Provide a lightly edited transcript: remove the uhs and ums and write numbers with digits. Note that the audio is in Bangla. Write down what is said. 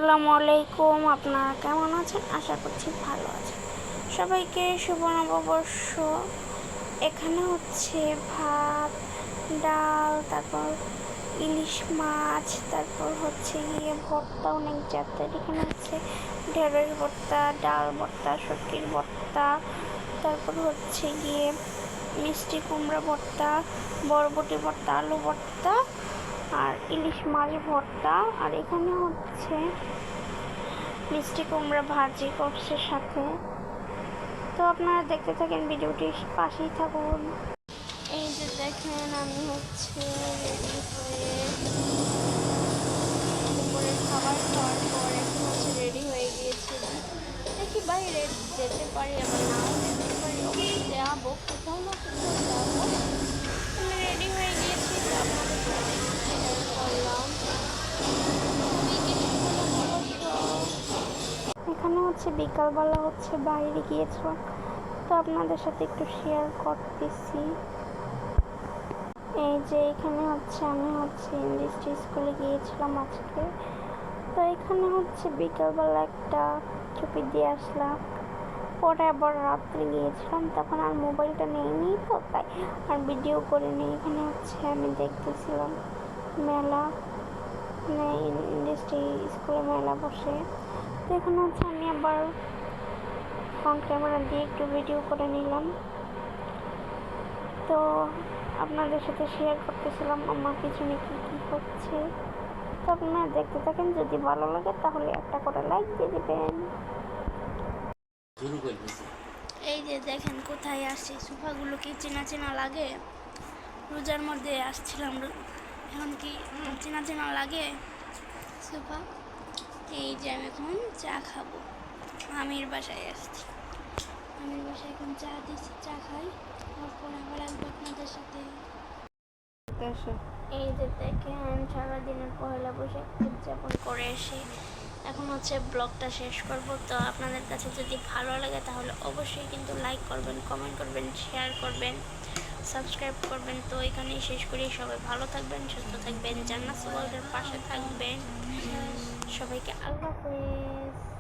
আসসালামু আলাইকুম। আপনারা কেমন আছেন? আশা করছি ভালো আছেন। সবাইকে শুভ নববর্ষ। এখানে হচ্ছে ভাত, ডাল, তারপর ইলিশ মাছ, তারপর হচ্ছে গিয়ে ভর্তা, অনেক জাতের। এখানে হচ্ছে ঢেঁড়স ভর্তা, ডাল ভর্তা, শুটকির ভর্তা, তারপর হচ্ছে গিয়ে মিষ্টি কুমড়া ভর্তা, বরবটি ভর্তা, আলু ভর্তা আর ইলিশ মাছ ভর্তা। আর এখানে হচ্ছে মিষ্টি কুমড়া ভাজি করছে সাথে। তো আপনারা দেখতে থাকেন ভিডিওটি, পাশেই থাকুন। এই যে দেখেন আমি হচ্ছে রেডি হয়ে দুপুরের খাবার খাওয়ার পর এখন হচ্ছে রেডি হয়ে গিয়েছি। দেখি বাইরে যেতে পারি, আবার নাও যেতে পারি। অবশ্যই যাবো, কোথাও না কোথাও যাবো। আমি রেডি হয়ে গিয়েছি, তো আপনাদের সাথে শেয়ার করলাম। এখানে হচ্ছে বিকালবেলা হচ্ছে বাইরে গিয়েছিলাম, তো আপনাদের সাথে একটু শেয়ার করতেছি। এই যে এখানে হচ্ছে আমি হচ্ছে ইংলিশ স্কুলে গিয়েছিলাম আজকে। তো এখানে হচ্ছে বিকালবেলা একটা ছবি দিয়ে আসলাম, পরে আবার রাত্রে গিয়েছিলাম, তখন আর মোবাইলটা নেইনি, তো তাই আর ভিডিও করিনি। এখানে হচ্ছে আমি দেখতেছিলাম মেলা, মানে ইন্ডাস্ট্রি স্কুলে মেলা বসে। তো এখানে হচ্ছে আমি আবার ফ্রন্ট ক্যামেরা দিয়ে একটু ভিডিও করে নিলাম, তো আপনাদের সাথে শেয়ার করতেছিলাম আমার পিছনে কী কী হচ্ছে। তো আপনারা দেখতে থাকেন, যদি ভালো লাগে তাহলে একটা করে লাইক দিয়ে দেবেন। এই যে দেখেন কোথায় আসছে, সোফাগুলো কি চেনা চেনা লাগে? রোজার মধ্যে আসছিলাম, এখন কি চেনা চেনা লাগে সোফা? এই যে আমি এখন চা খাবো, আমির বাসায় আসছি। আমির বাসায় এখন চা দিচ্ছি, চা খাই, তারপর আবার আসবো আপনাদের সাথে। এই যে দেখেন সারাদিনের পয়লা বৈশাখ উদযাপন করে এসে এখন হচ্ছে ব্লগটা শেষ করব। তো আপনাদের কাছে যদি ভালো লাগে তাহলে অবশ্যই কিন্তু লাইক করবেন, কমেন্ট করবেন, শেয়ার করবেন, সাবস্ক্রাইব করবেন। তো এখানেই শেষ করি। সবাই ভালো থাকবেন, সুস্থ থাকবেন, জান্নাত ওয়ার্ল্ডের পাশে থাকবেন। সবাইকে আল্লাহ হাফেজ।